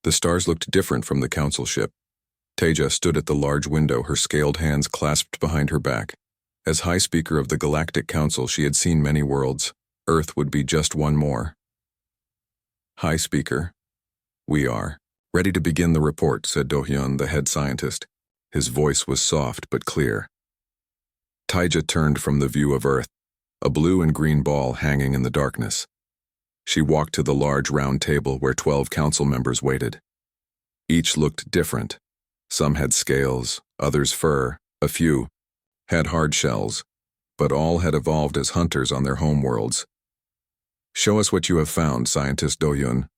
The stars looked different from the council ship. Teja stood at the large window, her scaled hands clasped behind her back. As High Speaker of the Galactic Council, she had seen many worlds. Earth would be just one more. High Speaker, we are ready to begin the report, said Do-hyun, the head scientist. His voice was soft but clear. Teja turned from the view of Earth, a blue and green ball hanging in the darkness. She walked to the large round table where 12 council members waited. Each looked different. Some had scales, others fur, a few had hard shells, but all had evolved as hunters on their home worlds. Show us what you have found, Scientist Do-hyun,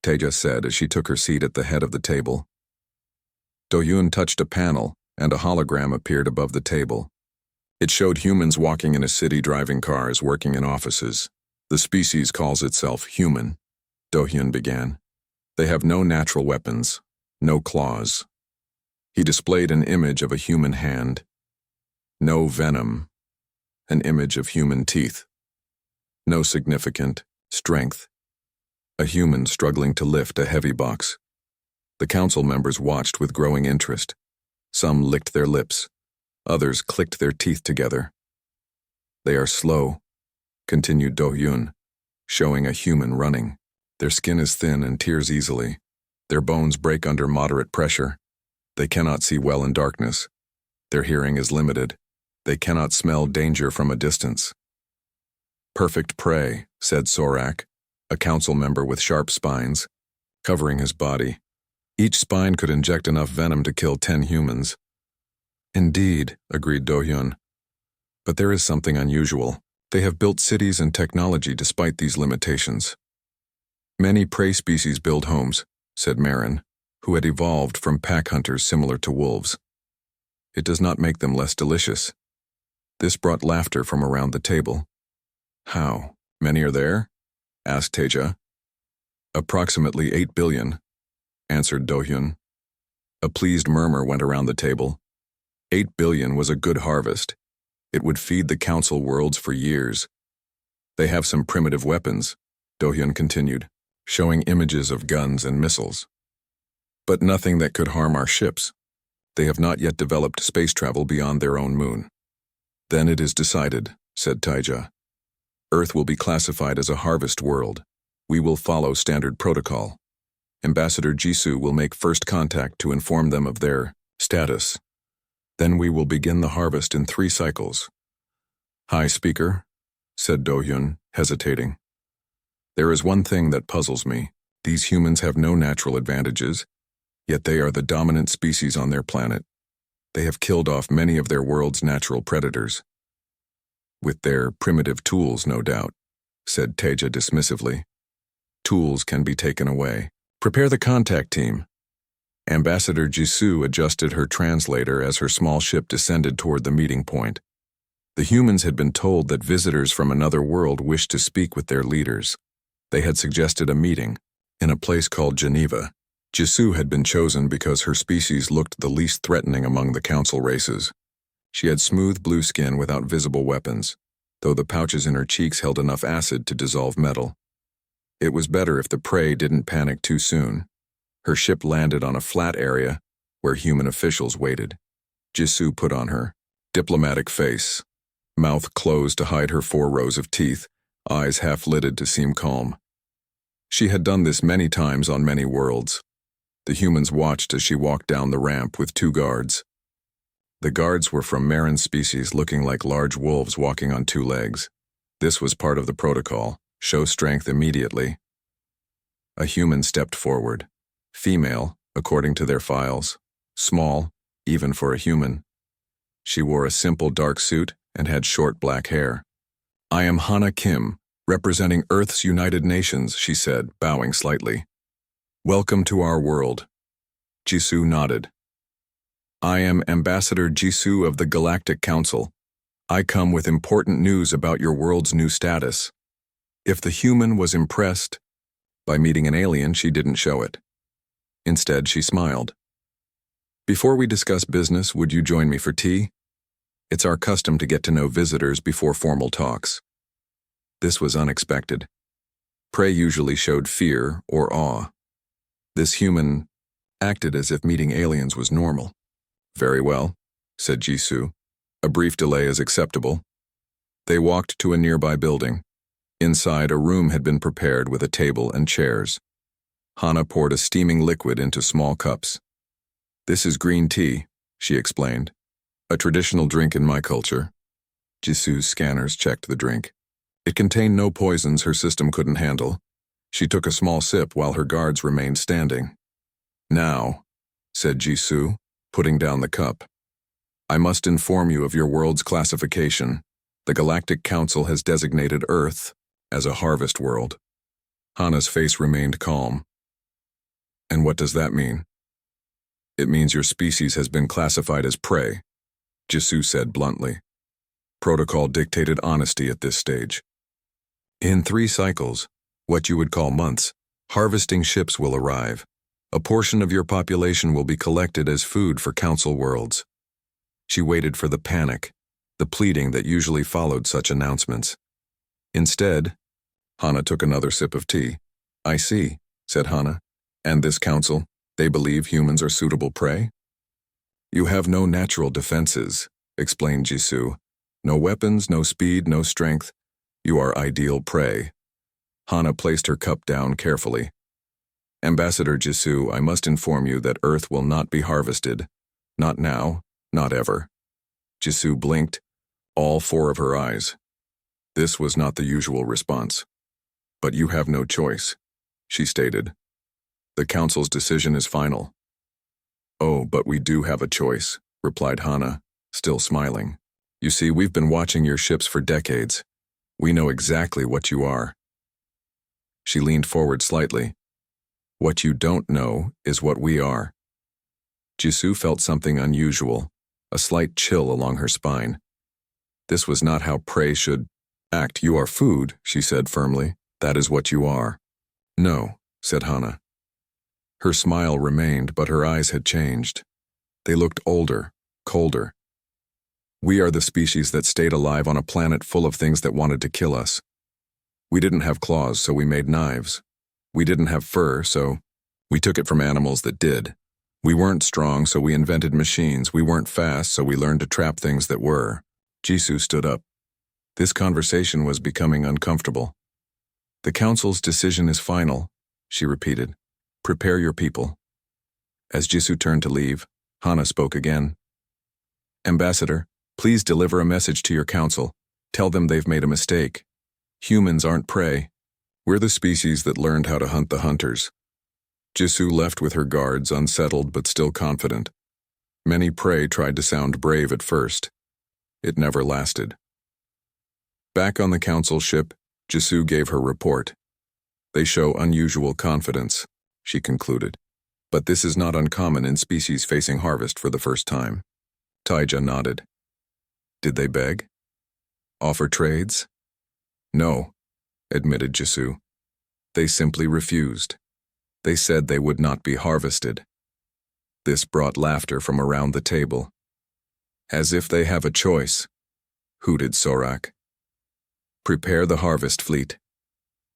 Teja said as she took her seat at the head of the table. Do-hyun touched a panel, and a hologram appeared above the table. It showed humans walking in a city, driving cars, working in offices. The species calls itself human, Do-hyun began. They have no natural weapons, no claws. He displayed an image of a human hand. No venom, an image of human teeth. No significant strength. A human struggling to lift a heavy box. The council members watched with growing interest. Some licked their lips. Others clicked their teeth together. They are slow, continued Do-hyun, showing a human running. Their skin is thin and tears easily. Their bones break under moderate pressure. They cannot see well in darkness. Their hearing is limited. They cannot smell danger from a distance. Perfect prey, said Sorak, a council member with sharp spines, covering his body. Each spine could inject enough venom to kill 10 humans. Indeed, agreed Do-hyun. But there is something unusual. They have built cities and technology despite these limitations. Many prey species build homes, said Marin, who had evolved from pack hunters similar to wolves. It does not make them less delicious. This brought laughter from around the table. How many are there? Asked Teja. Approximately 8 billion, answered Do-hyun. A pleased murmur went around the table. 8 billion was a good harvest. It would feed the council worlds for years. They have some primitive weapons, Do-hyun continued, showing images of guns and missiles. But nothing that could harm our ships. They have not yet developed space travel beyond their own moon. Then it is decided, said Teja. Earth will be classified as a harvest world. We will follow standard protocol. Ambassador Jisoo will make first contact to inform them of their status. Then we will begin the harvest in 3 cycles. High Speaker, said Do-hyun, hesitating. There is one thing that puzzles me. These humans have no natural advantages, yet they are the dominant species on their planet. They have killed off many of their world's natural predators. With their primitive tools, no doubt, said Teja dismissively. Tools can be taken away. Prepare the contact team. Ambassador Jisoo adjusted her translator as her small ship descended toward the meeting point. The humans had been told that visitors from another world wished to speak with their leaders. They had suggested a meeting in a place called Geneva. Jisoo had been chosen because her species looked the least threatening among the council races. She had smooth blue skin without visible weapons, though the pouches in her cheeks held enough acid to dissolve metal. It was better if the prey didn't panic too soon. Her ship landed on a flat area where human officials waited. Jisoo put on her diplomatic face, mouth closed to hide her 4 rows of teeth, eyes half-lidded to seem calm. She had done this many times on many worlds. The humans watched as she walked down the ramp with 2 guards. The guards were from Marin's species, looking like large wolves walking on 2 legs. This was part of the protocol. Show strength immediately. A human stepped forward. Female, according to their files. Small, even for a human. She wore a simple dark suit and had short black hair. I am Hana Kim, representing Earth's United Nations, she said, bowing slightly. Welcome to our world. Jisoo nodded. I am Ambassador Jisoo of the Galactic Council. I come with important news about your world's new status. If the human was impressed by meeting an alien, she didn't show it. Instead, she smiled. Before we discuss business, would you join me for tea? It's our custom to get to know visitors before formal talks. This was unexpected. Prey usually showed fear or awe. This human acted as if meeting aliens was normal. "Very well," said Jisoo. "A brief delay is acceptable." They walked to a nearby building. Inside, a room had been prepared with a table and chairs. Hana poured a steaming liquid into small cups. "This is green tea," she explained. "A traditional drink in my culture." Jisoo's scanners checked the drink. It contained no poisons her system couldn't handle. She took a small sip while her guards remained standing. "Now," said Jisoo, putting down the cup, "I must inform you of your world's classification. The Galactic Council has designated Earth as a harvest world." Hana's face remained calm. "And what does that mean?" "It means your species has been classified as prey," Jisoo said bluntly. Protocol dictated honesty at this stage. "In 3 cycles, what you would call months, harvesting ships will arrive. A portion of your population will be collected as food for Council worlds." She waited for the panic, the pleading that usually followed such announcements. Instead, Hana took another sip of tea. "I see," said Hana. "And this council, they believe humans are suitable prey?" "You have no natural defenses," explained Jisoo. "No weapons, no speed, no strength. You are ideal prey." Hana placed her cup down carefully. "Ambassador Jisoo, I must inform you that Earth will not be harvested. Not now, not ever." Jisoo blinked, all 4 of her eyes. This was not the usual response. "But you have no choice," she stated. "The Council's decision is final." "Oh, but we do have a choice," replied Hana, still smiling. "You see, we've been watching your ships for decades. We know exactly what you are." She leaned forward slightly. "What you don't know is what we are." Jisoo felt something unusual, a slight chill along her spine. This was not how prey should act. "You are food," she said firmly. "That is what you are." "No," said Hana. Her smile remained, but her eyes had changed. They looked older, colder. "We are the species that stayed alive on a planet full of things that wanted to kill us. We didn't have claws, so we made knives. We didn't have fur, so we took it from animals that did. We weren't strong, so we invented machines. We weren't fast, so we learned to trap things that were." Jisoo stood up. This conversation was becoming uncomfortable. "The Council's decision is final," she repeated. "Prepare your people." As Jisoo turned to leave, Hana spoke again. "Ambassador, please deliver a message to your council. Tell them they've made a mistake. Humans aren't prey. We're the species that learned how to hunt the hunters." Jisoo left with her guards, unsettled but still confident. Many prey tried to sound brave at first. It never lasted. Back on the council ship, Jisoo gave her report. "They show unusual confidence," she concluded. "But this is not uncommon in species facing harvest for the first time." Taija nodded. "Did they beg? Offer trades?" "No," admitted Jisoo. "They simply refused. They said they would not be harvested." This brought laughter from around the table. "As if they have a choice," hooted Sorak. "Prepare the harvest fleet,"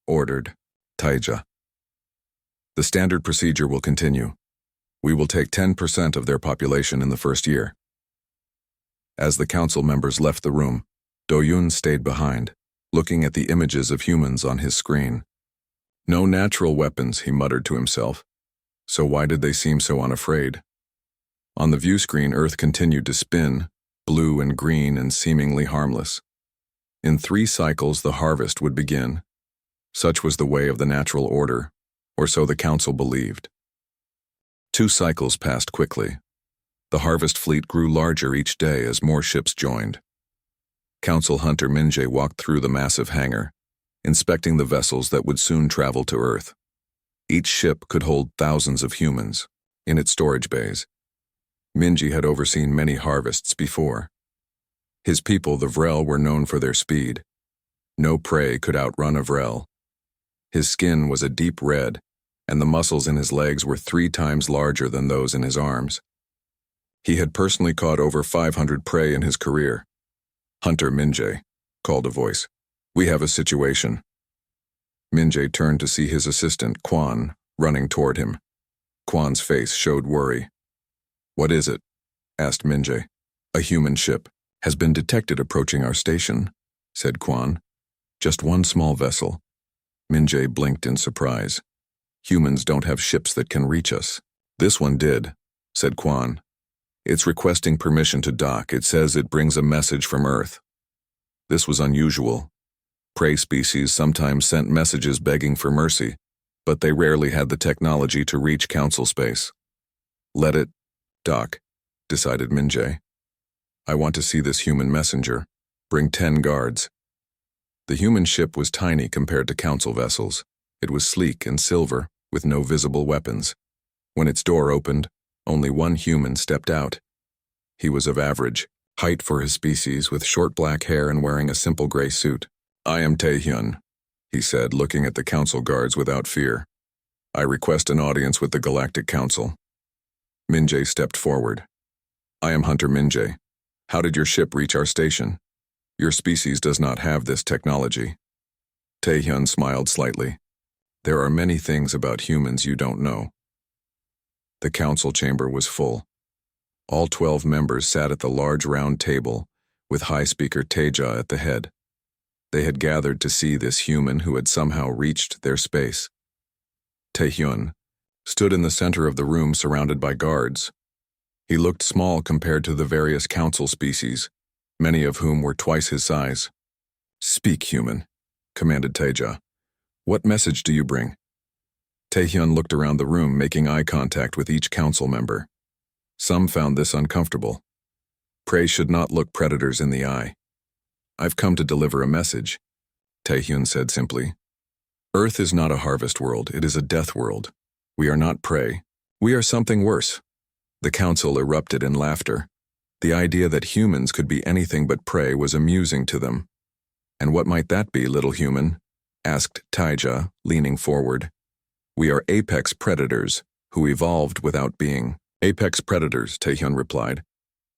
ordered Taija. "The standard procedure will continue. We will take 10% of their population in the first year." As the council members left the room, Do-yoon stayed behind, looking at the images of humans on his screen. "No natural weapons," he muttered to himself. So why did they seem so unafraid? On the view screen, Earth continued to spin, blue and green and seemingly harmless. In 3 cycles, the harvest would begin. Such was the way of the natural order, or so the council believed. 2 cycles passed quickly. The harvest fleet grew larger each day as more ships joined. Council Hunter Minjae walked through the massive hangar, inspecting the vessels that would soon travel to Earth. Each ship could hold thousands of humans in its storage bays. Minji had overseen many harvests before. His people, the Vrel, were known for their speed. No prey could outrun a Vrel. His skin was a deep red, and the muscles in his legs were 3 times larger than those in his arms. He had personally caught over 500 prey in his career. "Hunter Minjae," called a voice. "We have a situation." Minjae turned to see his assistant, Quan, running toward him. Kwan's face showed worry. "What is it?" asked Minjay. "A human ship has been detected approaching our station," said Kwan. "Just one small vessel." Minjay blinked in surprise. "Humans don't have ships that can reach us." "This one did," said Kwan. "It's requesting permission to dock. It says it brings a message from Earth." This was unusual. Prey species sometimes sent messages begging for mercy, but they rarely had the technology to reach council space. "Let it dock," decided Minjay. "I want to see this human messenger. Bring 10 guards." The human ship was tiny compared to council vessels. It was sleek and silver, with no visible weapons. When its door opened, only one human stepped out. He was of average height for his species, with short black hair and wearing a simple gray suit. "I am Taehyun," he said, looking at the council guards without fear. "I request an audience with the Galactic Council." Minjay stepped forward. "I am Hunter Minjay. How did your ship reach our station? Your species does not have this technology." Taehyun smiled slightly. "There are many things about humans you don't know." The council chamber was full. All 12 members sat at the large round table, with High Speaker Teja at the head. They had gathered to see this human who had somehow reached their space. Taehyun stood in the center of the room surrounded by guards. He looked small compared to the various council species, many of whom were twice his size. "Speak, human," commanded Teja. "What message do you bring?" Taehyun looked around the room, making eye contact with each council member. Some found this uncomfortable. Prey should not look predators in the eye. "I've come to deliver a message," Taehyun said simply. "Earth is not a harvest world, it is a death world. We are not prey. We are something worse." The council erupted in laughter. The idea that humans could be anything but prey was amusing to them. "And what might that be, little human?" asked Taija, leaning forward. "We are apex predators, who evolved without being." "Apex predators," Taehyun replied.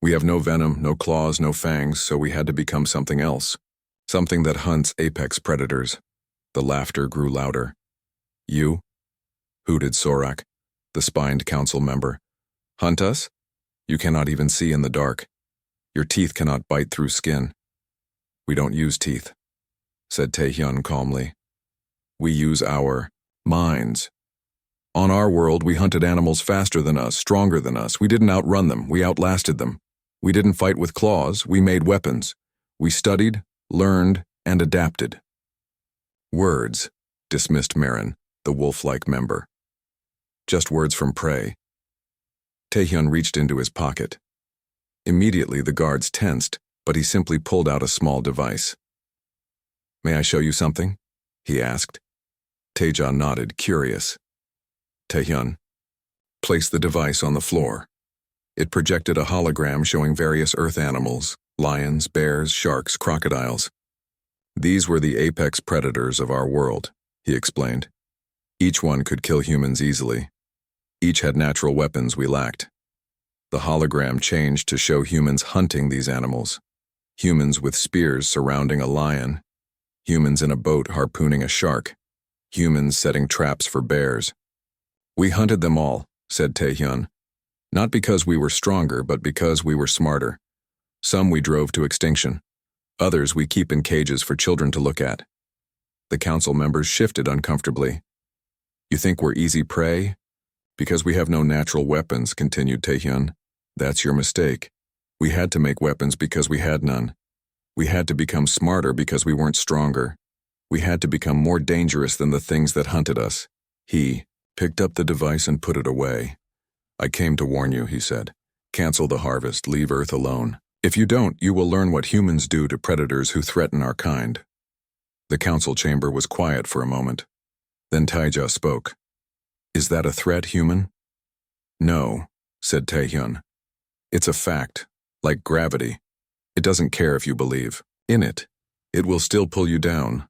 "We have no venom, no claws, no fangs, so we had to become something else. Something that hunts apex predators." The laughter grew louder. "You?" hooted Sorak, the spined council member. "Hunt us? You cannot even see in the dark. Your teeth cannot bite through skin." "We don't use teeth," said Taehyun calmly. "We use our minds. On our world, we hunted animals faster than us, stronger than us. We didn't outrun them, we outlasted them. We didn't fight with claws, we made weapons. We studied, learned, and adapted." "Words," dismissed Marin, the wolf-like member. "Just words from prey." Taehyun reached into his pocket. Immediately the guards tensed, but he simply pulled out a small device. "May I show you something?" he asked. Taeja nodded, curious. Taehyun placed the device on the floor. It projected a hologram showing various earth animals: lions, bears, sharks, crocodiles. "These were the apex predators of our world," he explained. "Each one could kill humans easily. Each had natural weapons we lacked." The hologram changed to show humans hunting these animals. Humans with spears surrounding a lion. Humans in a boat harpooning a shark. Humans setting traps for bears. "We hunted them all," said Taehyun. "Not because we were stronger, but because we were smarter. Some we drove to extinction. Others we keep in cages for children to look at." The council members shifted uncomfortably. "You think we're easy prey?" "Because we have no natural weapons," continued Taehyun. "That's your mistake. We had to make weapons because we had none. We had to become smarter because we weren't stronger. We had to become more dangerous than the things that hunted us." He picked up the device and put it away. "I came to warn you," he said. "Cancel the harvest, leave Earth alone. If you don't, you will learn what humans do to predators who threaten our kind." The council chamber was quiet for a moment. Then Taija spoke. "Is that a threat, human?" "No," said Taehyun. "It's a fact, like gravity. It doesn't care if you believe in it. It will still pull you down."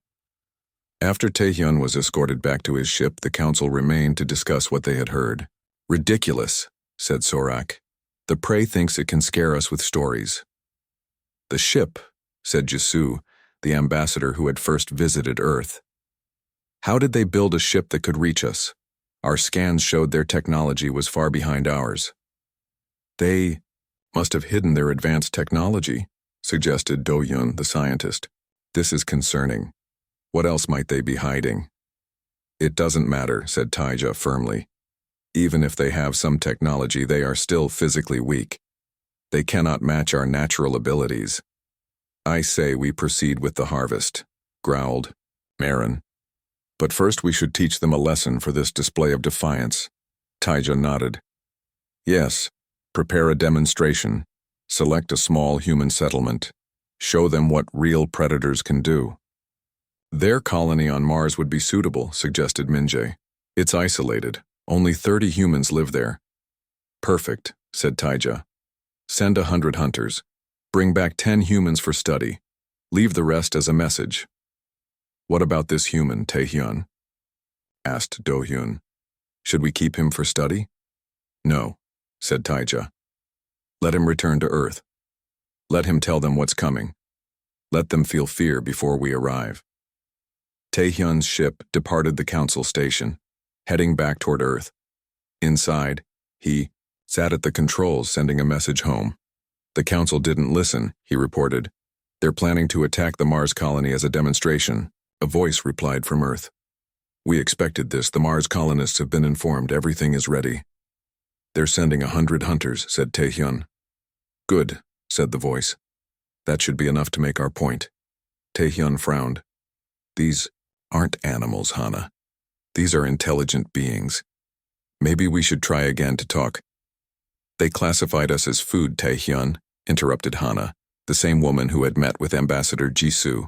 After Taehyun was escorted back to his ship, the council remained to discuss what they had heard. "Ridiculous," said Sorak. "The prey thinks it can scare us with stories." "The ship," said Jisoo, the ambassador who had first visited Earth. "How did they build a ship that could reach us?" Our scans showed their technology was far behind ours. They must have hidden their advanced technology, suggested Do-Yun, the scientist. This is concerning. What else might they be hiding? It doesn't matter, said Taija firmly. Even if they have some technology, they are still physically weak. They cannot match our natural abilities. I say we proceed with the harvest, growled Marin. But first we should teach them a lesson for this display of defiance. Taija nodded. Yes, prepare a demonstration. Select a small human settlement. Show them what real predators can do. Their colony on Mars would be suitable, suggested Minjae. It's isolated. Only 30 humans live there. Perfect, said Taija. Send 100 hunters. Bring back 10 humans for study. Leave the rest as a message. What about this human, Taehyun? Asked Do-Hyun. Should we keep him for study? No, said Taija. Let him return to Earth. Let him tell them what's coming. Let them feel fear before we arrive. Taehyun's ship departed the council station, heading back toward Earth. Inside, he sat at the controls sending a message home. The council didn't listen, he reported. They're planning to attack the Mars colony as a demonstration. A voice replied from Earth. We expected this. The Mars colonists have been informed. Everything is ready. They're sending 100 hunters, said Taehyun. Good, said the voice. That should be enough to make our point. Taehyun frowned. These aren't animals, Hana. These are intelligent beings. Maybe we should try again to talk. They classified us as food, Taehyun, interrupted Hana, the same woman who had met with Ambassador Jisoo.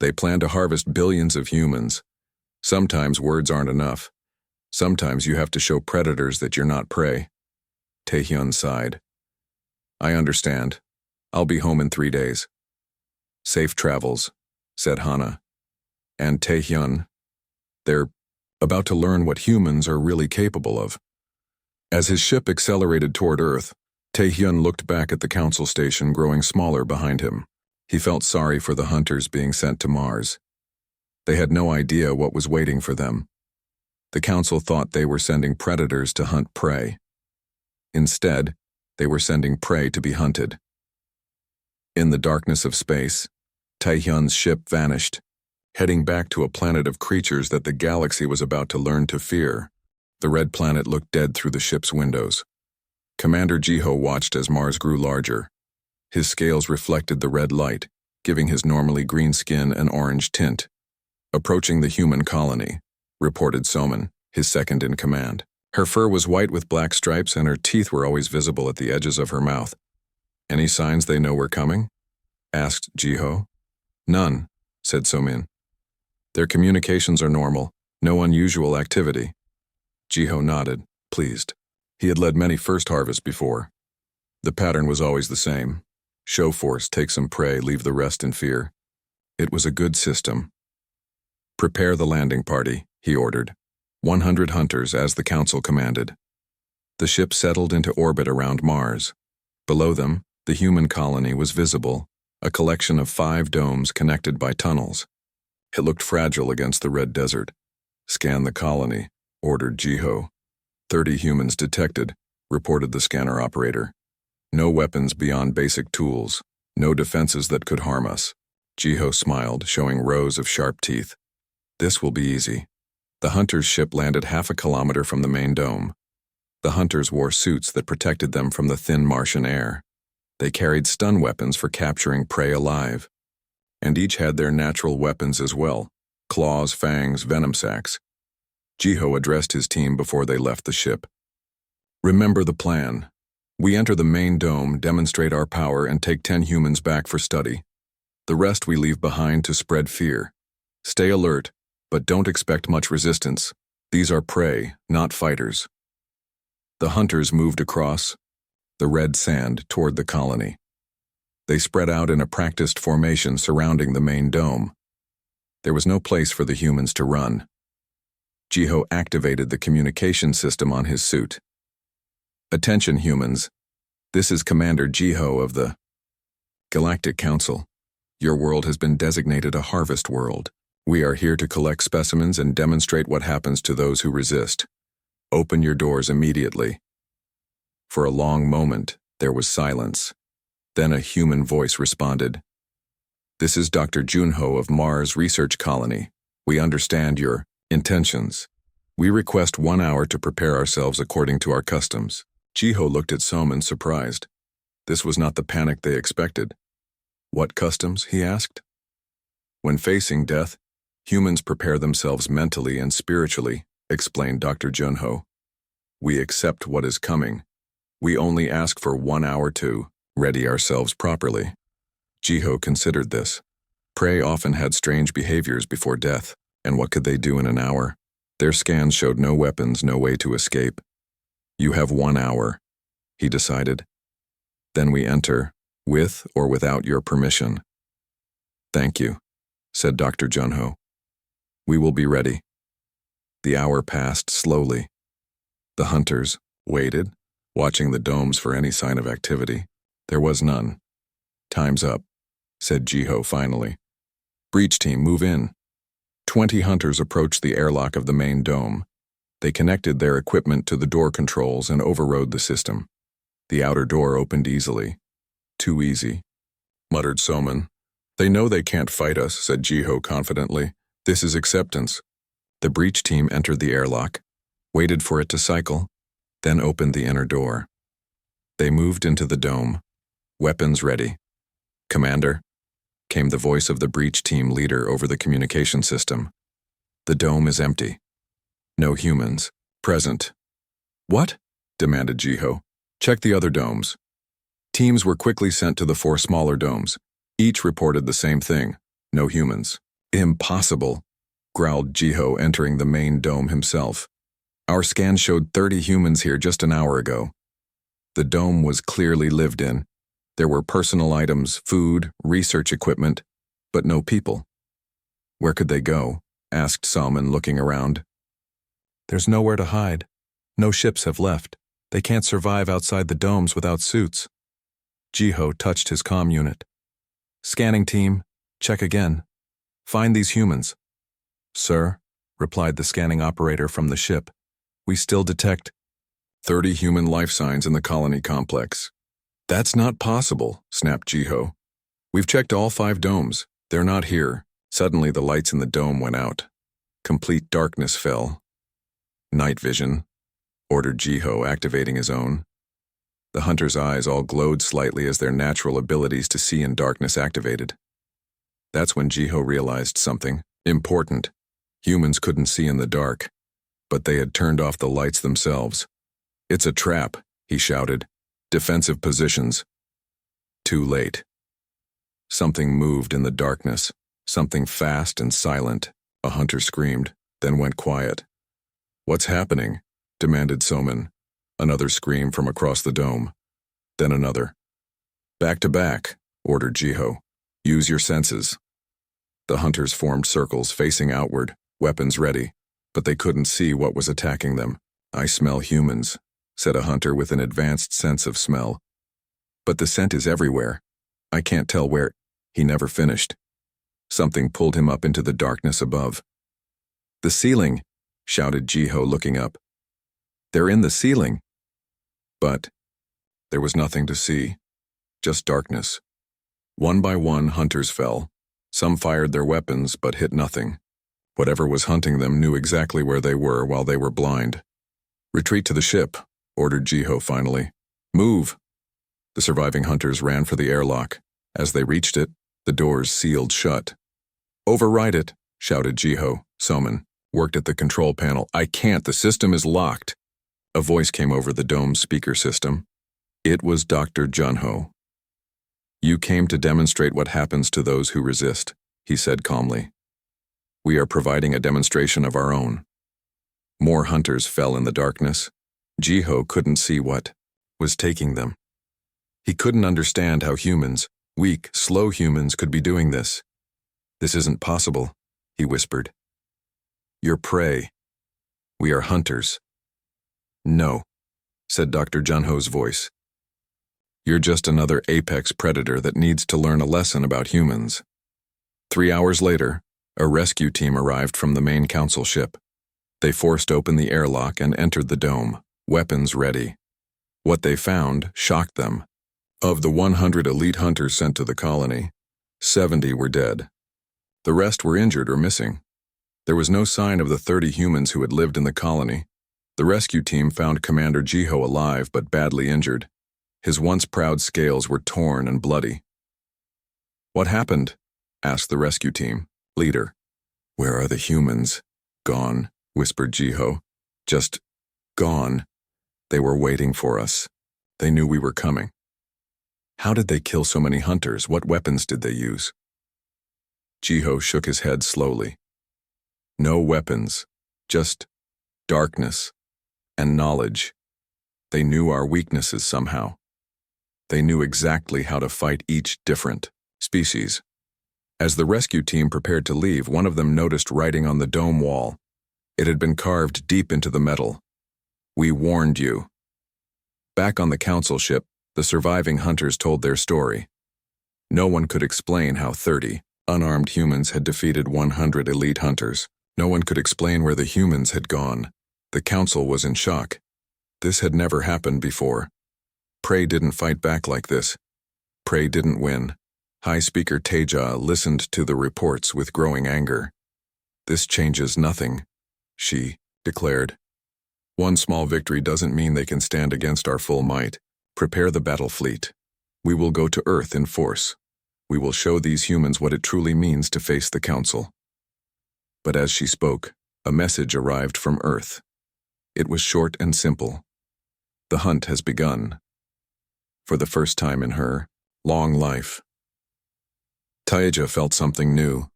They plan to harvest billions of humans. Sometimes words aren't enough. Sometimes you have to show predators that you're not prey. Taehyun sighed. I understand. I'll be home in 3 days. Safe travels, said Hana. And Taehyun, they're about to learn what humans are really capable of. As his ship accelerated toward Earth, Taehyun looked back at the council station growing smaller behind him. He felt sorry for the hunters being sent to Mars. They had no idea what was waiting for them. The council thought they were sending predators to hunt prey. Instead, they were sending prey to be hunted. In the darkness of space, Taehyun's ship vanished, heading back to a planet of creatures that the galaxy was about to learn to fear. The red planet looked dead through the ship's windows. Commander Jiho watched as Mars grew larger. His scales reflected the red light, giving his normally green skin an orange tint. Approaching the human colony, reported Soman, his second in command. Her fur was white with black stripes and her teeth were always visible at the edges of her mouth. Any signs they know we're coming? Asked Jiho. None, said Somin. Their communications are normal, no unusual activity. Jiho nodded, pleased. He had led many first harvests before. The pattern was always the same. Show force, take some prey, leave the rest in fear. It was a good system. Prepare the landing party, he ordered. 100 hunters as the council commanded. The ship settled into orbit around Mars. Below them, the human colony was visible, a collection of 5 domes connected by tunnels. It looked fragile against the red desert. Scan the colony, ordered Jiho. 30 humans detected, reported the scanner operator. No weapons beyond basic tools, no defenses that could harm us. Jiho smiled, showing rows of sharp teeth. This will be easy. The hunters' ship landed half a kilometer from the main dome. The hunters wore suits that protected them from the thin Martian air. They carried stun weapons for capturing prey alive. And each had their natural weapons as well, claws, fangs, venom sacs. Jiho addressed his team before they left the ship. Remember the plan. We enter the main dome, demonstrate our power, and take 10 humans back for study. The rest we leave behind to spread fear. Stay alert, but don't expect much resistance. These are prey, not fighters. The hunters moved across the red sand toward the colony. They spread out in a practiced formation surrounding the main dome. There was no place for the humans to run. Jiho activated the communication system on his suit. Attention, humans. This is Commander Jiho of the Galactic Council. Your world has been designated a harvest world. We are here to collect specimens and demonstrate what happens to those who resist. Open your doors immediately. For a long moment, there was silence. Then a human voice responded. This is Dr. Junho of Mars Research Colony. We understand your intentions. We request 1 hour to prepare ourselves according to our customs. Jiho looked at Soman, surprised. This was not the panic they expected. What customs? He asked. When facing death, humans prepare themselves mentally and spiritually, explained Dr. Junho. We accept what is coming. We only ask for 1 hour to ready ourselves properly. Jiho considered this. Prey often had strange behaviors before death, and what could they do in an hour? Their scans showed no weapons, no way to escape. You have 1 hour, he decided. Then we enter, with or without your permission. Thank you, said Dr. Junho. We will be ready. The hour passed slowly. The hunters waited, watching the domes for any sign of activity. There was none. Time's up, said Jiho finally. Breach team, move in. 20 hunters approached the airlock of the main dome. They connected their equipment to the door controls and overrode the system. The outer door opened easily. Too easy, muttered Soman. They know they can't fight us, said Jiho confidently. This is acceptance. The breach team entered the airlock, waited for it to cycle, then opened the inner door. They moved into the dome, weapons ready. Commander, came the voice of the breach team leader over the communication system. The dome is empty. No humans present. What? Demanded Jiho. Check the other domes. Teams were quickly sent to the 4 smaller domes. Each reported the same thing. No humans. Impossible, growled Jiho, entering the main dome himself. Our scan showed 30 humans here just an hour ago. The dome was clearly lived in. There were personal items, food, research equipment, but no people. Where could they go? Asked Salman, looking around. There's nowhere to hide. No ships have left. They can't survive outside the domes without suits. Jiho touched his comm unit. Scanning team, check again. Find these humans. Sir, replied the scanning operator from the ship. We still detect 30 human life signs in the colony complex. That's not possible, snapped Jiho. We've checked all 5 domes. They're not here. Suddenly the lights in the dome went out. Complete darkness fell. Night vision, ordered Jiho, activating his own. The hunter's eyes all glowed slightly as their natural abilities to see in darkness activated. That's when Jiho realized something important. Humans couldn't see in the dark, but they had turned off the lights themselves. It's a trap, he shouted. Defensive positions. Too late. Something moved in the darkness, something fast and silent. A hunter screamed, then went quiet. What's happening? Demanded Soman. Another scream from across the dome. Then another. Back to back, ordered Jiho. Use your senses. The hunters formed circles facing outward, weapons ready, but they couldn't see what was attacking them. I smell humans, said a hunter with an advanced sense of smell. But the scent is everywhere. I can't tell where. He never finished. Something pulled him up into the darkness above. The ceiling, shouted Jiho, looking up. They're in the ceiling. But there was nothing to see, just darkness. One by one, hunters fell. Some fired their weapons, but hit nothing. Whatever was hunting them knew exactly where they were while they were blind. Retreat to the ship, ordered Jiho finally. Move! The surviving hunters ran for the airlock. As they reached it, the doors sealed shut. Override it, shouted Jiho. Soman worked at the control panel. I can't, the system is locked. A voice came over the dome's speaker system. It was Dr. Junho. You came to demonstrate what happens to those who resist, he said calmly. We are providing a demonstration of our own. More hunters fell in the darkness. Jiho couldn't see what was taking them. He couldn't understand how humans, weak, slow humans, could be doing this. This isn't possible, he whispered. You're prey. We are hunters. No, said Dr. Junho's voice. You're just another apex predator that needs to learn a lesson about humans. 3 hours later, a rescue team arrived from the main council ship. They forced open the airlock and entered the dome, weapons ready. What they found shocked them. Of the 100 elite hunters sent to the colony, 70 were dead. The rest were injured or missing. There was no sign of the 30 humans who had lived in the colony. The rescue team found Commander Jiho alive but badly injured. His once proud scales were torn and bloody. "What happened?" asked the rescue team leader. "Where are the humans?" "Gone," whispered Jiho. "Just gone. They were waiting for us. They knew we were coming." "How did they kill so many hunters? What weapons did they use?" Jiho shook his head slowly. "No weapons, just darkness and knowledge. They knew our weaknesses somehow. They knew exactly how to fight each different species." As the rescue team prepared to leave, one of them noticed writing on the dome wall. It had been carved deep into the metal. "We warned you." Back on the council ship, the surviving hunters told their story. No one could explain how 30 unarmed humans had defeated 100 elite hunters. No one could explain where the humans had gone. The council was in shock. This had never happened before. Prey didn't fight back like this. Prey didn't win. High Speaker Teja listened to the reports with growing anger. "This changes nothing," she declared. "One small victory doesn't mean they can stand against our full might. Prepare the battle fleet. We will go to Earth in force. We will show these humans what it truly means to face the Council." But as she spoke, a message arrived from Earth. It was short and simple. "The hunt has begun." For the first time in her long life. Taeja felt something new,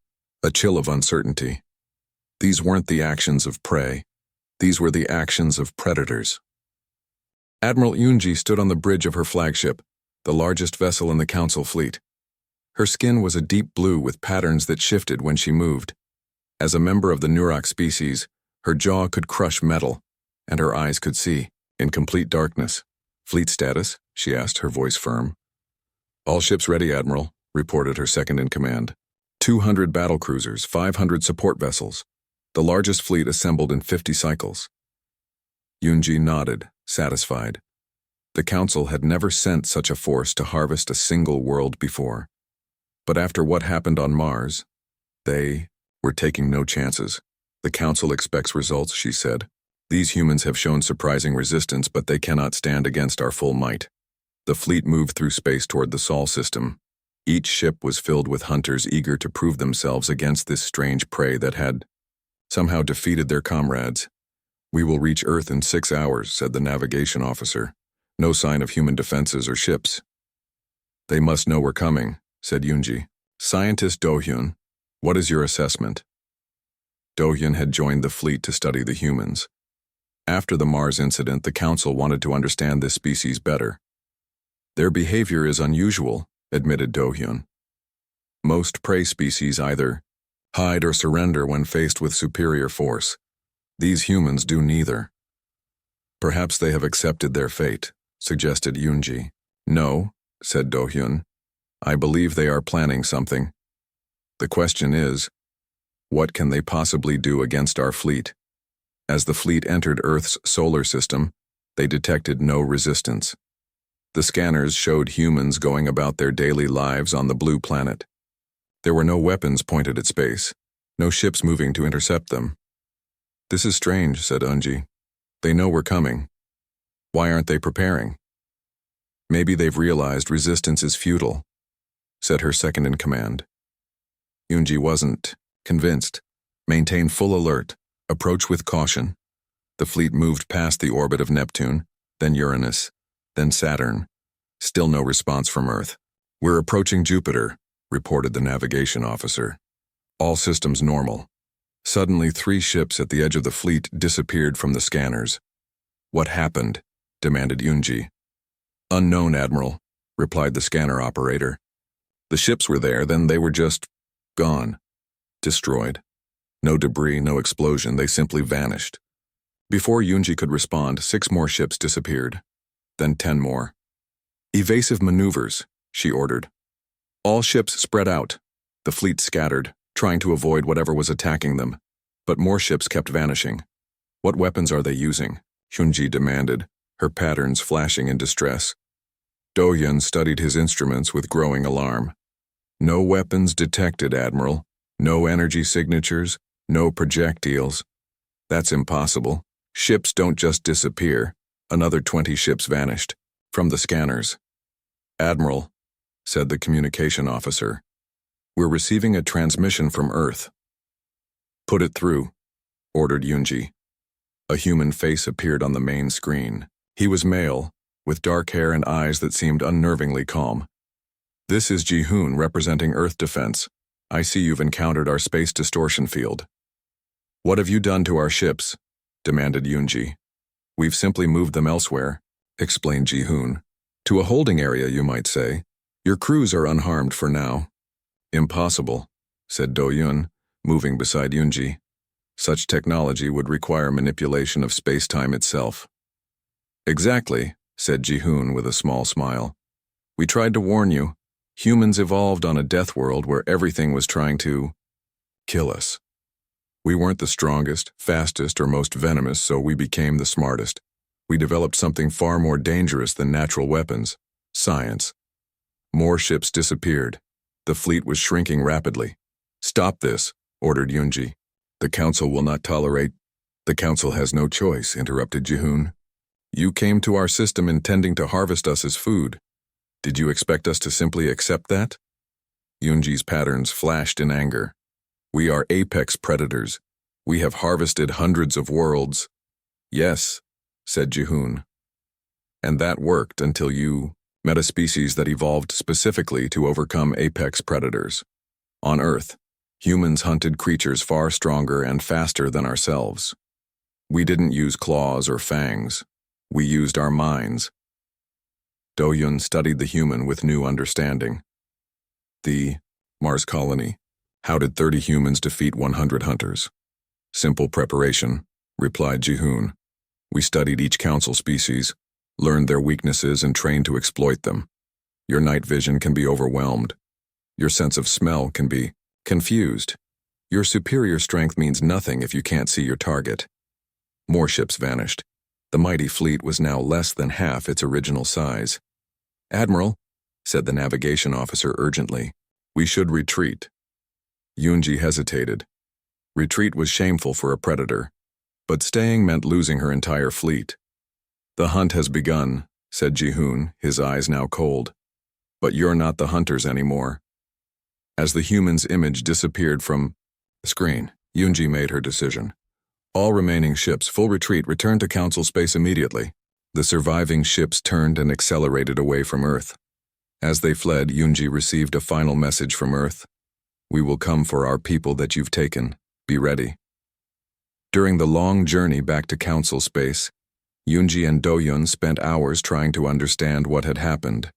a chill of uncertainty. These weren't the actions of prey. These were the actions of predators. Admiral Yunji stood on the bridge of her flagship, the largest vessel in the Council fleet. Her skin was a deep blue with patterns that shifted when she moved. As a member of the Nurok species, her jaw could crush metal, and her eyes could see, in complete darkness. "Fleet status?" she asked, her voice firm. "All ships ready, Admiral," reported her second-in-command. 200 battlecruisers, 500 support vessels. The largest fleet assembled in 50 cycles. Yunji nodded, satisfied. The Council had never sent such a force to harvest a single world before. But after what happened on Mars, they were taking no chances. "The Council expects results," she said. "These humans have shown surprising resistance, but they cannot stand against our full might." The fleet moved through space toward the Sol system. Each ship was filled with hunters eager to prove themselves against this strange prey that had somehow defeated their comrades. "We will reach Earth in 6 hours," said the navigation officer. "No sign of human defenses or ships." "They must know we're coming," said Yunji. "Scientist Do-hyun, what is your assessment?" Do-hyun had joined the fleet to study the humans. After the Mars incident, the Council wanted to understand this species better. "Their behavior is unusual," admitted Do-hyun. "Most prey species either hide or surrender when faced with superior force. These humans do neither." "Perhaps they have accepted their fate," suggested Yunji. "No," said Do-hyun. "I believe they are planning something. The question is, what can they possibly do against our fleet?" As the fleet entered Earth's solar system, they detected no resistance. The scanners showed humans going about their daily lives on the blue planet. There were no weapons pointed at space, no ships moving to intercept them. "This is strange," said Unji. "They know we're coming. Why aren't they preparing?" "Maybe they've realized resistance is futile," said her second-in-command. Yunji wasn't convinced. "Maintain full alert. Approach with caution." The fleet moved past the orbit of Neptune, then Uranus, then Saturn. Still no response from Earth. "We're approaching Jupiter," reported the navigation officer. "All systems normal." Suddenly, 3 ships at the edge of the fleet disappeared from the scanners. "What happened?" demanded Yunji. "Unknown, Admiral," replied the scanner operator. "The ships were there, then they were just gone. Destroyed. No debris, no explosion, they simply vanished." Before Yunji could respond, 6 more ships disappeared. Then 10 more. "Evasive maneuvers," she ordered. All ships spread out. The fleet scattered, trying to avoid whatever was attacking them. But more ships kept vanishing. What weapons are they using? Hyunji demanded, her patterns flashing in distress. Do-yun studied his instruments with growing alarm. No weapons detected, Admiral. No energy signatures, no projectiles. That's impossible. Ships don't just disappear. Another 20 ships vanished. From the scanners. Admiral, said the communication officer, we're receiving a transmission from Earth. Put it through, ordered Yunji. A human face appeared on the main screen. He was male, with dark hair and eyes that seemed unnervingly calm. This is Ji-hoon representing Earth Defense. I see you've encountered our space distortion field. What have you done to our ships? Demanded Yunji. We've simply moved them elsewhere, explained Ji-hoon. To a holding area, you might say. Your crews are unharmed for now. Impossible, said Do-yun, moving beside Yunji. Such technology would require manipulation of space-time itself. Exactly, said Ji-hoon with a small smile. We tried to warn you. Humans evolved on a death world where everything was trying to kill us. We weren't the strongest, fastest, or most venomous, so we became the smartest. We developed something far more dangerous than natural weapons: science. More ships disappeared. The fleet was shrinking rapidly. Stop this, ordered Yunji. The Council will not tolerate. The Council has no choice, interrupted Ji-hoon. You came to our system intending to harvest us as food. Did you expect us to simply accept that? Yunji's patterns flashed in anger. We are apex predators. We have harvested hundreds of worlds. Yes, said Ji-hoon. And that worked until you met a species that evolved specifically to overcome apex predators. On Earth, humans hunted creatures far stronger and faster than ourselves. We didn't use claws or fangs. We used our minds. Do-yun studied the human with new understanding. The Mars colony. How did 30 humans defeat 100 hunters? Simple preparation, replied Ji-hoon. We studied each council species, learned their weaknesses, and trained to exploit them. Your night vision can be overwhelmed. Your sense of smell can be confused. Your superior strength means nothing if you can't see your target. More ships vanished. The mighty fleet was now less than half its original size. Admiral, said the navigation officer urgently, we should retreat. Yunji hesitated. Retreat was shameful for a predator, but staying meant losing her entire fleet. The hunt has begun, said Ji-hoon, his eyes now cold. But you're not the hunters anymore. As the human's image disappeared from the screen, Yunji made her decision. All remaining ships, full retreat, return to Council space immediately. The surviving ships turned and accelerated away from Earth. As they fled, Yunji received a final message from Earth. We will come for our people that you've taken. Be ready. During the long journey back to Council space, Yunji and Do-yun spent hours trying to understand what had happened.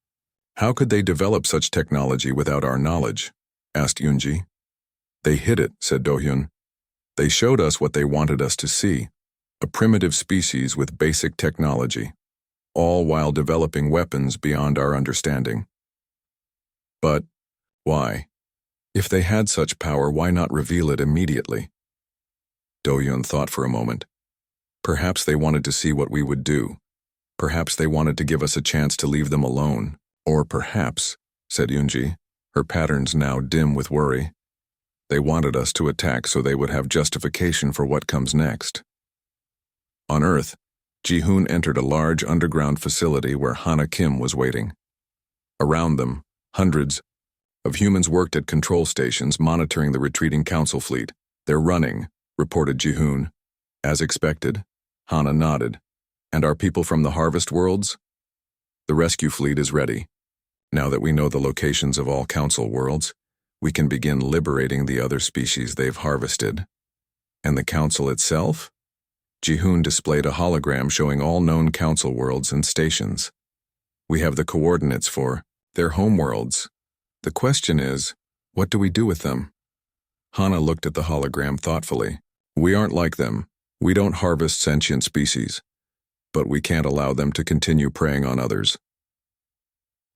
How could they develop such technology without our knowledge? Asked Yunji. They hid it, said Do-yun. They showed us what they wanted us to see, a primitive species with basic technology, all while developing weapons beyond our understanding. But why? If they had such power, why not reveal it immediately? Do-yun thought for a moment. Perhaps they wanted to see what we would do. Perhaps they wanted to give us a chance to leave them alone. Or perhaps, said Yunji, her patterns now dim with worry, they wanted us to attack so they would have justification for what comes next. On Earth, Ji-hoon entered a large underground facility where Hana Kim was waiting. Around them, hundreds of humans worked at control stations monitoring the retreating council fleet. They're running, reported Ji-hoon. As expected, Hana nodded. And our people from the harvest worlds? The rescue fleet is ready. Now that we know the locations of all council worlds, we can begin liberating the other species they've harvested. And the council itself? Ji-hoon displayed a hologram showing all known council worlds and stations. We have the coordinates for their homeworlds. The question is, what do we do with them? Hana looked at the hologram thoughtfully. We aren't like them. We don't harvest sentient species. But we can't allow them to continue preying on others.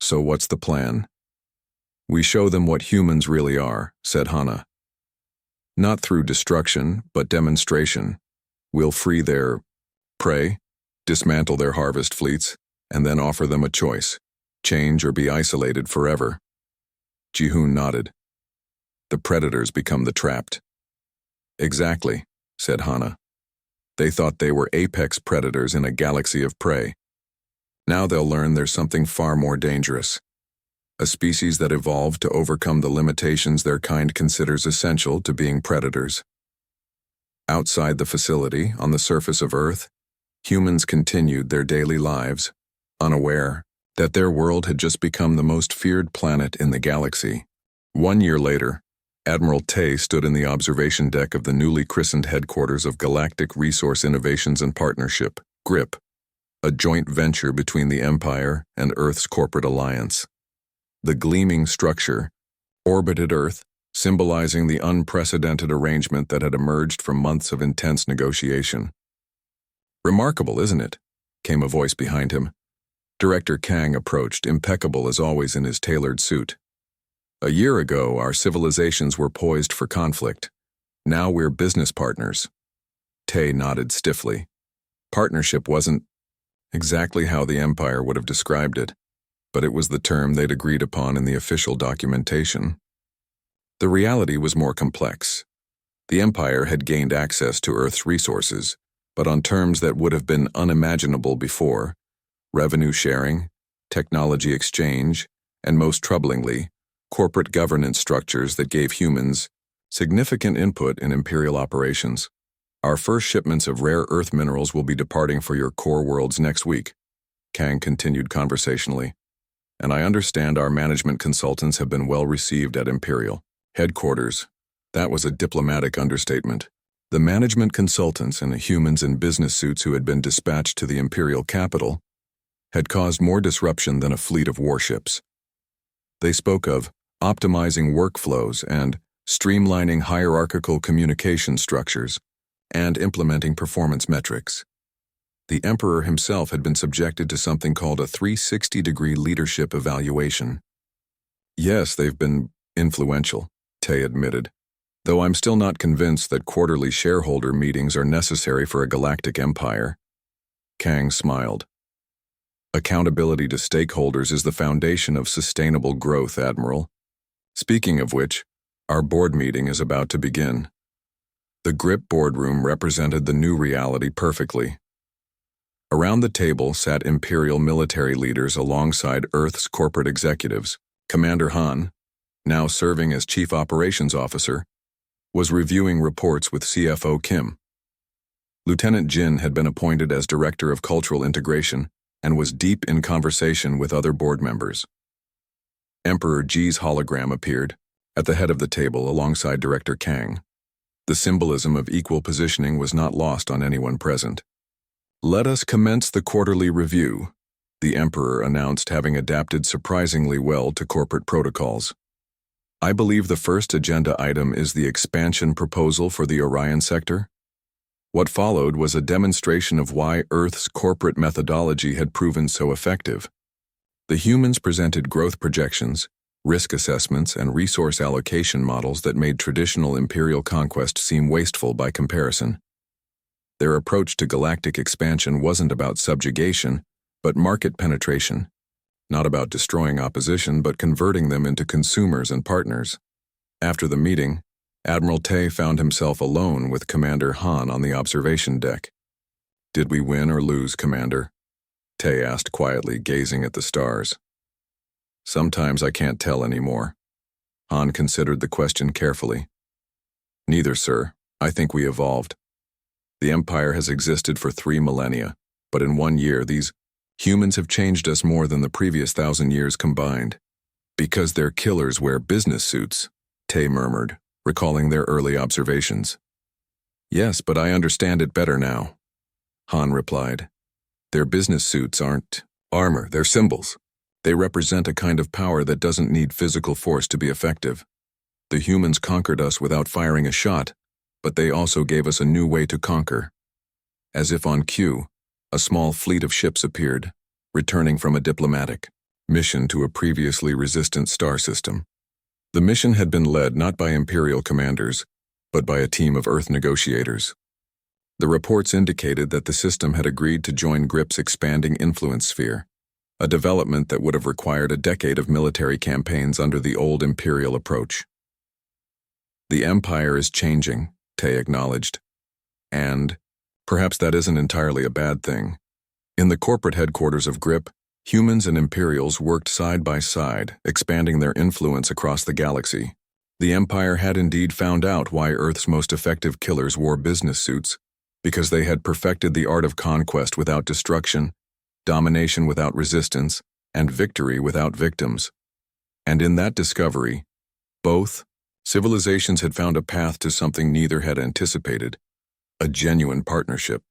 So what's the plan? We show them what humans really are, said Hana. Not through destruction, but demonstration. We'll free their prey, dismantle their harvest fleets, and then offer them a choice: change or be isolated forever. Jihoon nodded. The predators become the trapped. Exactly, said Hana. They thought they were apex predators in a galaxy of prey. Now they'll learn there's something far more dangerous. A species that evolved to overcome the limitations their kind considers essential to being predators. Outside the facility, on the surface of Earth, humans continued their daily lives, unaware that their world had just become the most feared planet in the galaxy. 1 year later, Admiral Tay stood in the observation deck of the newly christened headquarters of Galactic Resource Innovations and Partnership, GRIP, a joint venture between the Empire and Earth's corporate alliance. The gleaming structure orbited Earth, symbolizing the unprecedented arrangement that had emerged from months of intense negotiation. Remarkable, isn't it? Came a voice behind him. Director Kang approached, impeccable as always in his tailored suit. A year ago, our civilizations were poised for conflict. Now we're business partners. Tay nodded stiffly. Partnership wasn't exactly how the Empire would have described it, but it was the term they'd agreed upon in the official documentation. The reality was more complex. The Empire had gained access to Earth's resources, but on terms that would have been unimaginable before: revenue sharing, technology exchange, and most troublingly, corporate governance structures that gave humans significant input in Imperial operations. Our first shipments of rare earth minerals will be departing for your core worlds next week, Kang continued conversationally. And I understand our management consultants have been well received at Imperial headquarters. That was a diplomatic understatement. The management consultants and the humans in business suits who had been dispatched to the Imperial capital had caused more disruption than a fleet of warships. They spoke of optimizing workflows and streamlining hierarchical communication structures and implementing performance metrics. The Emperor himself had been subjected to something called a 360-degree leadership evaluation. Yes, they've been influential, Tay admitted, though I'm still not convinced that quarterly shareholder meetings are necessary for a galactic empire. Kang smiled. Accountability to stakeholders is the foundation of sustainable growth, Admiral. Speaking of which, our board meeting is about to begin. The GRIP boardroom represented the new reality perfectly. Around the table sat Imperial military leaders alongside Earth's corporate executives. Commander Han, now serving as Chief Operations Officer, was reviewing reports with CFO Kim. Lieutenant Jin had been appointed as Director of Cultural Integration and was deep in conversation with other board members. Emperor Ji's hologram appeared at the head of the table alongside Director Kang. The symbolism of equal positioning was not lost on anyone present. Let us commence the quarterly review, the Emperor announced, having adapted surprisingly well to corporate protocols. I believe the first agenda item is the expansion proposal for the Orion sector. What followed was a demonstration of why Earth's corporate methodology had proven so effective. The humans presented growth projections, risk assessments, and resource allocation models that made traditional Imperial conquest seem wasteful by comparison. Their approach to galactic expansion wasn't about subjugation, but market penetration. Not about destroying opposition, but converting them into consumers and partners. After the meeting, Admiral Tay found himself alone with Commander Han on the observation deck. Did we win or lose, Commander? Tay asked quietly, gazing at the stars. Sometimes I can't tell anymore. Han considered the question carefully. Neither, sir. I think we evolved. The Empire has existed for 3 millennia, but in 1 year these humans have changed us more than the previous 1,000 years combined. Because their killers wear business suits, Tay murmured, recalling their early observations. Yes, but I understand it better now, Han replied. Their business suits aren't armor, they're symbols. They represent a kind of power that doesn't need physical force to be effective. The humans conquered us without firing a shot, but they also gave us a new way to conquer. As if on cue, a small fleet of ships appeared, returning from a diplomatic mission to a previously resistant star system. The mission had been led not by Imperial commanders, but by a team of Earth negotiators. The reports indicated that the system had agreed to join GRIP's expanding influence sphere, a development that would have required a decade of military campaigns under the old imperial approach. The Empire is changing, Tay acknowledged. And perhaps that isn't entirely a bad thing. In the corporate headquarters of GRIP, humans and Imperials worked side by side, expanding their influence across the galaxy. The Empire had indeed found out why Earth's most effective killers wore business suits, because they had perfected the art of conquest without destruction, domination without resistance, and victory without victims. And in that discovery, both civilizations had found a path to something neither had anticipated: a genuine partnership.